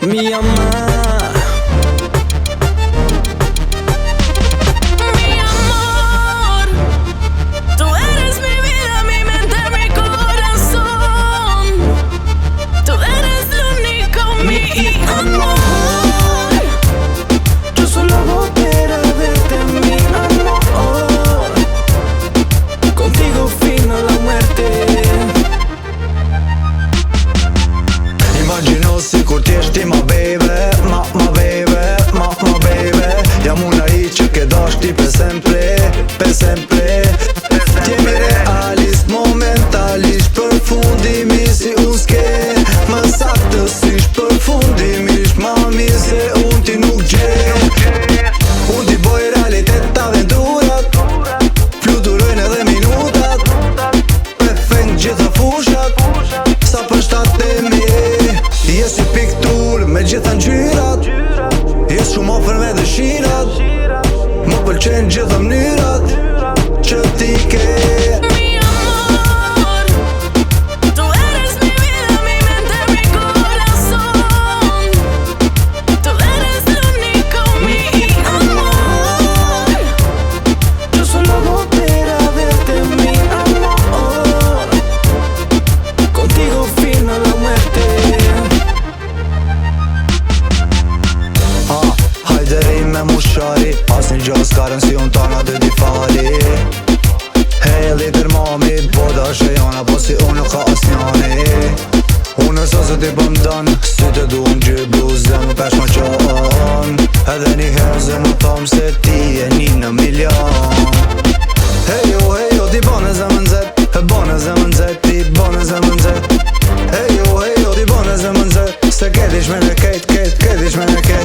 Mi amor. Si kur t'jesht ti ma baby, ma baby, ma baby. Jam unë ai që ke dash ti per sempre. T'jemi realist, momentalisht, përfundimisht si unë s'ke. Më saktësisht, përfundimisht, ma mirë se unë ti nuk gje. Unë ti boj realitet t'aventurat, fluturojnë edhe minutat, me feng gjitha fushat, sa për 7.000. Jes i piktur me gjitha ngjyrat, jes shumë ofër me dëshirat, më pëlqen gjitha mënyrat që ti ke. As një gjo s'karën si unë tana dhe di fali. Hey, lider mami, po da shë jona, po si unë nuk ka as njani. Unë sa se ti bëm dën, si të du në gjy bluzë, më pesh më qonë. Edhe një herë zë më thomë se ti e 1 në milion. Hejo, ti bane zemën zet, bane zemën zet, ti bane zemën zet. Hejo, ti bane zemën zet, se ketish me në kejt, ketish me në kejt.